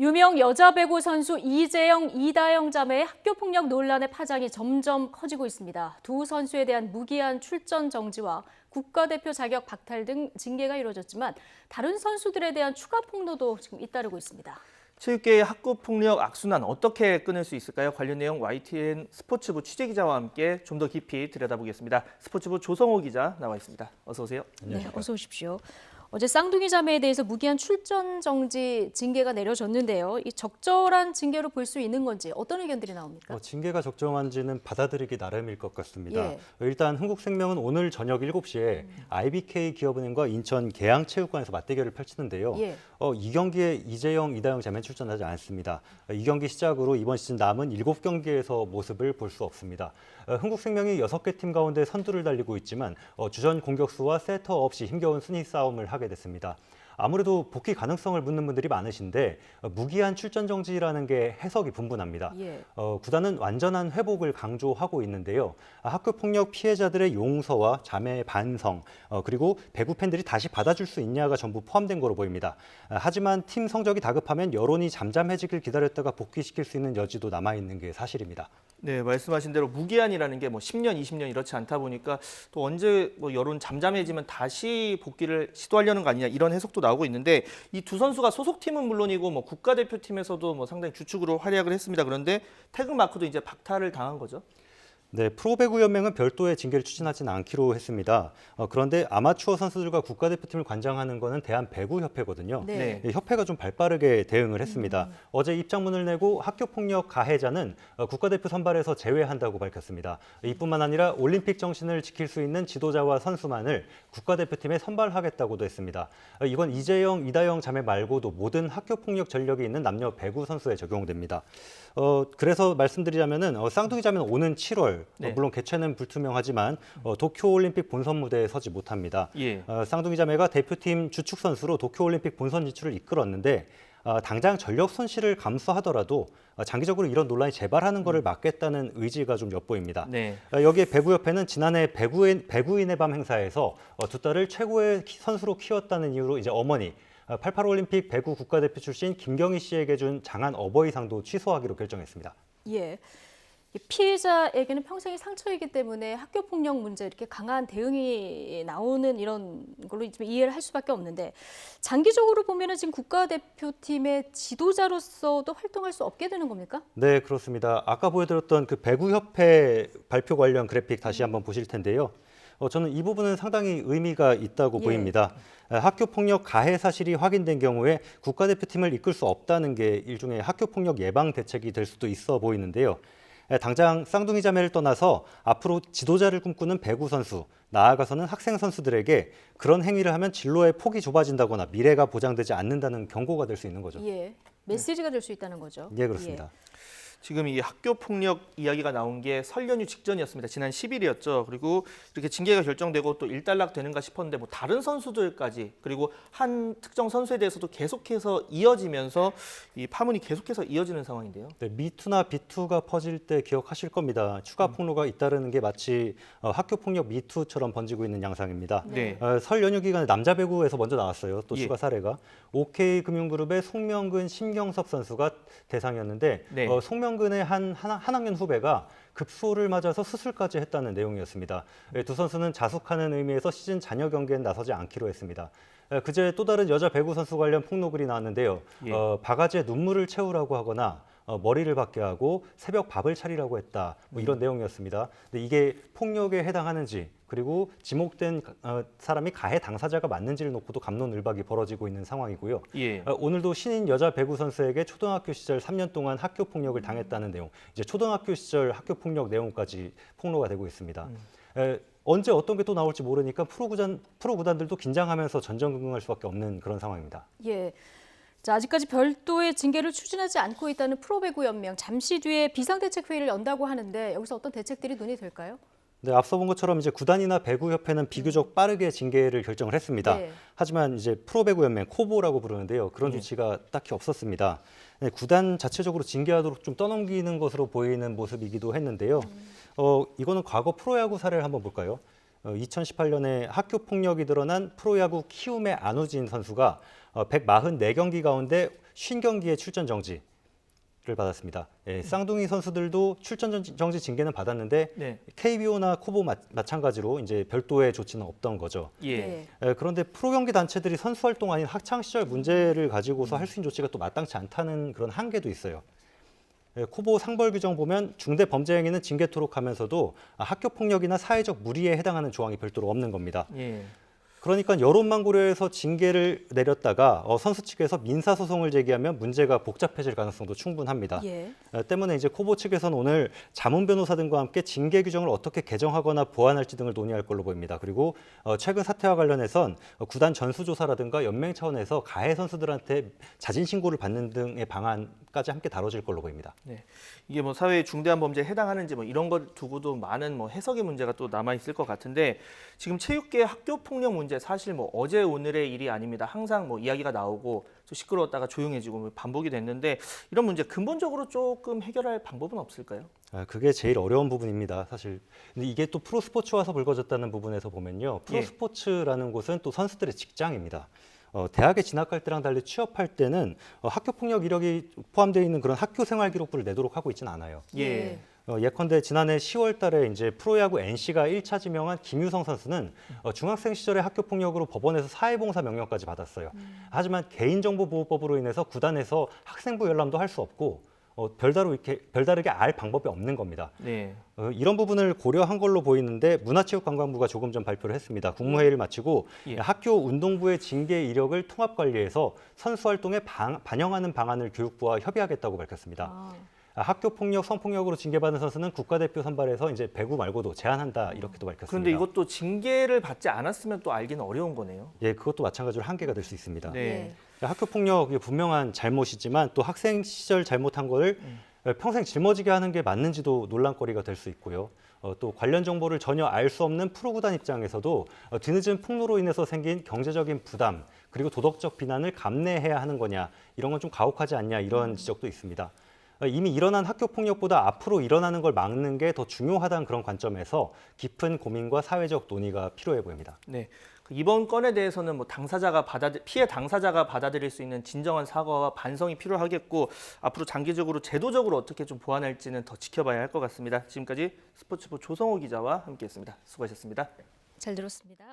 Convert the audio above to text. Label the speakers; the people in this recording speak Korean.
Speaker 1: 유명 여자 배구 선수 이재영, 이다영 자매의 학교폭력 논란의 파장이 점점 커지고 있습니다. 두 선수에 대한 무기한 출전 정지와 국가대표 자격 박탈 등 징계가 이루어졌지만 다른 선수들에 대한 추가 폭로도 지금 잇따르고 있습니다.
Speaker 2: 체육계의 학교폭력 악순환 어떻게 끊을 수 있을까요? 관련 내용 YTN 스포츠부 취재기자와 함께 좀 더 깊이 들여다보겠습니다. 스포츠부 조성호 기자 나와 있습니다. 어서 오세요.
Speaker 1: 네, 어서 오십시오. 어제 쌍둥이 자매에 대해서 무기한 출전 정지 징계가 내려졌는데요. 이 적절한 징계로 볼 수 있는 건지 어떤 의견들이 나옵니까?
Speaker 3: 징계가 적정한지는 받아들이기 나름일 것 같습니다.
Speaker 1: 예.
Speaker 3: 일단 흥국생명은 오늘 저녁 7시에 IBK 기업은행과 인천 계양체육관에서 맞대결을 펼치는데요.
Speaker 1: 예.
Speaker 3: 이 경기에 이재영, 이다영 자매는 출전하지 않습니다. 이 경기 시작으로 이번 시즌 남은 7경기에서 모습을 볼 수 없습니다. 흥국생명이 6개 팀 가운데 선두를 달리고 있지만 주전 공격수와 세터 없이 힘겨운 순위 싸움을 하게 됐습니다. 아무래도 복귀 가능성을 묻는 분들이 많으신데 무기한 출전 정지라는 게 해석이 분분합니다.
Speaker 1: 예.
Speaker 3: 구단은 완전한 회복을 강조하고 있는데요. 학교 폭력 피해자들의 용서와 자매의 반성, 그리고 배구 팬들이 다시 받아줄 수 있냐가 전부 포함된 거로 보입니다. 하지만 팀 성적이 다급하면 여론이 잠잠해지길 기다렸다가 복귀시킬 수 있는 여지도 남아있는 게 사실입니다.
Speaker 2: 네, 말씀하신 대로 무기한이라는 게 10년, 20년 이렇지 않다 보니까 또 언제 여론 잠잠해지면 다시 복귀를 시도하려는 거 아니냐 이런 해석도 나오고 있는데 이 두 선수가 소속팀은 물론이고 국가대표팀에서도 상당히 주축으로 활약을 했습니다. 그런데 태극 마크도 이제 박탈을 당한 거죠.
Speaker 3: 네, 프로배구연맹은 별도의 징계를 추진하지는 않기로 했습니다. 그런데 아마추어 선수들과 국가대표팀을 관장하는 것은 대한배구협회거든요.
Speaker 1: 네.
Speaker 3: 협회가 좀 발빠르게 대응을 했습니다. 어제 입장문을 내고 학교폭력 가해자는 국가대표 선발에서 제외한다고 밝혔습니다. 이뿐만 아니라 올림픽 정신을 지킬 수 있는 지도자와 선수만을 국가대표팀에 선발하겠다고도 했습니다. 이건 이재영, 이다영 자매 말고도 모든 학교폭력 전력이 있는 남녀 배구 선수에 적용됩니다. 그래서 말씀드리자면은 쌍둥이 자매는 오는 7월
Speaker 2: 네.
Speaker 3: 물론 개최는 불투명하지만 도쿄올림픽 본선 무대에 서지 못합니다.
Speaker 2: 예.
Speaker 3: 쌍둥이 자매가 대표팀 주축 선수로 도쿄올림픽 본선 진출을 이끌었는데 당장 전력 손실을 감수하더라도 장기적으로 이런 논란이 재발하는 것을 막겠다는 의지가 좀 엿보입니다.
Speaker 2: 네.
Speaker 3: 여기에 배구협회는 지난해 배구인의 밤 행사에서 두 딸을 최고의 선수로 키웠다는 이유로 이제 어머니 88 올림픽 배구 국가대표 출신 김경희 씨에게 준 장한 어버이상도 취소하기로 결정했습니다.
Speaker 1: 예. 피해자에게는 평생의 상처이기 때문에 학교폭력 문제 이렇게 강한 대응이 나오는 이런 걸로 좀 이해를 할 수밖에 없는데 장기적으로 보면은 지금 국가대표팀의 지도자로서도 활동할 수 없게 되는 겁니까?
Speaker 3: 네, 그렇습니다. 아까 보여드렸던 그 배구협회 발표 관련 그래픽 다시 한번 보실 텐데요. 저는 이 부분은 상당히 의미가 있다고 보입니다. 학교폭력 가해 사실이 확인된 경우에 국가대표팀을 이끌 수 없다는 게 일종의 학교폭력 예방 대책이 될 수도 있어 보이는데요. 당장 쌍둥이 자매를 떠나서 앞으로 지도자를 꿈꾸는 배구 선수, 나아가서는 학생 선수들에게 그런 행위를 하면 진로의 폭이 좁아진다거나 미래가 보장되지 않는다는 경고가 될 수 있는 거죠.
Speaker 1: 예. 메시지가 될 수 있다는 거죠.
Speaker 3: 예, 그렇습니다.
Speaker 2: 지금 이 학교 폭력 이야기가 나온 게 설 연휴 직전이었습니다. 지난 10일이었죠. 그리고 이렇게 징계가 결정되고 또 일단락 되는가 싶었는데 다른 선수들까지 그리고 한 특정 선수에 대해서도 계속해서 이어지면서 이 파문이 계속해서 이어지는 상황인데요.
Speaker 3: 네, 미투나 비투가 퍼질 때 기억하실 겁니다. 추가 폭로가 잇따르는 게 마치 학교 폭력 미투처럼 번지고 있는 양상입니다.
Speaker 2: 네.
Speaker 3: 설 연휴 기간에 남자 배구에서 먼저 나왔어요. 또
Speaker 2: 예.
Speaker 3: 추가 사례가 OK금융그룹의 송명근, 심경섭 선수가 대상이었는데
Speaker 2: 네.
Speaker 3: 송명근의 한 학년 후배가 급소를 맞아서 수술까지 했다는 내용이었습니다. 두 선수는 자숙하는 의미에서 시즌 잔여 경기에 나서지 않기로 했습니다. 그제 또 다른 여자 배구 선수 관련 폭로글이 나왔는데요.
Speaker 2: 예.
Speaker 3: 바가지에 눈물을 채우라고 하거나 머리를 박게 하고 새벽 밥을 차리라고 했다. 이런 내용이었습니다. 근데 이게 폭력에 해당하는지 그리고 지목된 사람이 가해 당사자가 맞는지를 놓고도 갑론을박이 벌어지고 있는 상황이고요.
Speaker 2: 예.
Speaker 3: 오늘도 신인 여자 배구 선수에게 초등학교 시절 3년 동안 학교 폭력을 당했다는 내용, 이제 초등학교 시절 학교 폭력 내용까지 폭로가 되고 있습니다. 언제 어떤 게 또 나올지 모르니까 프로 구단들도 긴장하면서 전전긍긍할 수밖에 없는 그런 상황입니다.
Speaker 1: 예. 자, 아직까지 별도의 징계를 추진하지 않고 있다는 프로배구연맹. 잠시 뒤에 비상대책회의를 연다고 하는데 여기서 어떤 대책들이 논의될까요?
Speaker 3: 네, 앞서 본 것처럼 이제 구단이나 배구협회는 비교적 빠르게 징계를 결정을 했습니다.
Speaker 1: 네.
Speaker 3: 하지만 이제 프로배구연맹 코보라고 부르는데요. 그런 조치가 딱히 없었습니다. 네, 구단 자체적으로 징계하도록 좀 떠넘기는 것으로 보이는 모습이기도 했는데요. 이거는 과거 프로야구 사례를 한번 볼까요? 2018년에 학교 폭력이 드러난 프로야구 키움의 안우진 선수가 144경기 가운데 5경기의 출전 정지를 받았습니다. 예, 쌍둥이 선수들도 출전 정지 징계는 받았는데
Speaker 2: 네.
Speaker 3: KBO나 코보 마찬가지로 이제 별도의 조치는 없던 거죠.
Speaker 2: 예.
Speaker 1: 네.
Speaker 3: 그런데 프로경기 단체들이 선수 활동 아닌 학창 시절 문제를 가지고서 할 수 있는 조치가 또 마땅치 않다는 그런 한계도 있어요. 코보 상벌 규정 보면 중대 범죄 행위는 징계토록 하면서도 학교 폭력이나 사회적 무리에 해당하는 조항이 별도로 없는 겁니다.
Speaker 2: 예.
Speaker 3: 그러니까 여론만 고려해서 징계를 내렸다가 선수 측에서 민사 소송을 제기하면 문제가 복잡해질 가능성도 충분합니다.
Speaker 1: 예.
Speaker 3: 때문에 이제 코보 측에서는 오늘 자문 변호사 등과 함께 징계 규정을 어떻게 개정하거나 보완할지 등을 논의할 걸로 보입니다. 그리고 최근 사태와 관련해선 구단 전수조사라든가 연맹 차원에서 가해 선수들한테 자진 신고를 받는 등의 방안까지 함께 다뤄질 걸로 보입니다.
Speaker 2: 네. 이게 뭐 사회의 중대한 범죄에 해당하는지 뭐 이런 것 두고도 많은 뭐 해석의 문제가 또 남아 있을 것 같은데 지금 체육계 학교 폭력 문제 사실 뭐 어제 오늘의 일이 아닙니다. 항상 뭐 이야기가 나오고 또 시끄러웠다가 조용해지고 뭐 반복이 됐는데 이런 문제 근본적으로 조금 해결할 방법은 없을까요?
Speaker 3: 그게 제일 어려운 부분입니다, 사실. 근데 이게 또 프로스포츠 와서 불거졌다는 부분에서 보면요. 프로스포츠라는 곳은 또 선수들의 직장입니다. 대학에 진학할 때랑 달리 취업할 때는 학교 폭력 이력이 포함되어 있는 그런 학교 생활 기록부를 내도록 하고 있지는 않아요.
Speaker 2: 예.
Speaker 3: 예컨대 지난해 10월 달에 이제 프로야구 NC가 1차 지명한 김유성 선수는 중학생 시절에 학교 폭력으로 법원에서 사회봉사 명령까지 받았어요. 하지만 개인정보보호법으로 인해서 구단에서 학생부 열람도 할 수 없고 별다르게 알 방법이 없는 겁니다.
Speaker 2: 네.
Speaker 3: 이런 부분을 고려한 걸로 보이는데 문화체육관광부가 조금 전 발표를 했습니다. 국무회의를 마치고
Speaker 2: 예.
Speaker 3: 학교 운동부의 징계 이력을 통합 관리해서 선수 활동에 반영하는 방안을 교육부와 협의하겠다고 밝혔습니다. 학교 폭력, 성폭력으로 징계받은 선수는 국가대표 선발에서 이제 배구 말고도 제한한다 이렇게도 밝혔습니다.
Speaker 2: 그런데 이것도 징계를 받지 않았으면 또 알기는 어려운 거네요.
Speaker 3: 예, 그것도 마찬가지로 한계가 될 수 있습니다.
Speaker 2: 네.
Speaker 3: 학교 폭력이 분명한 잘못이지만 또 학생 시절 잘못한 거를 평생 짊어지게 하는 게 맞는지도 논란거리가 될 수 있고요. 또 관련 정보를 전혀 알 수 없는 프로구단 입장에서도 뒤늦은 폭로로 인해서 생긴 경제적인 부담 그리고 도덕적 비난을 감내해야 하는 거냐 이런 건 좀 가혹하지 않냐 이런 지적도 있습니다. 이미 일어난 학교 폭력보다 앞으로 일어나는 걸 막는 게 더 중요하다는 그런 관점에서 깊은 고민과 사회적 논의가 필요해 보입니다.
Speaker 2: 네. 이번 건에 대해서는 뭐 피해 당사자가 받아들일 수 있는 진정한 사과와 반성이 필요하겠고 앞으로 장기적으로 제도적으로 어떻게 좀 보완할지는 더 지켜봐야 할 것 같습니다. 지금까지 스포츠부 조성호 기자와 함께했습니다. 수고하셨습니다.
Speaker 1: 잘 들었습니다.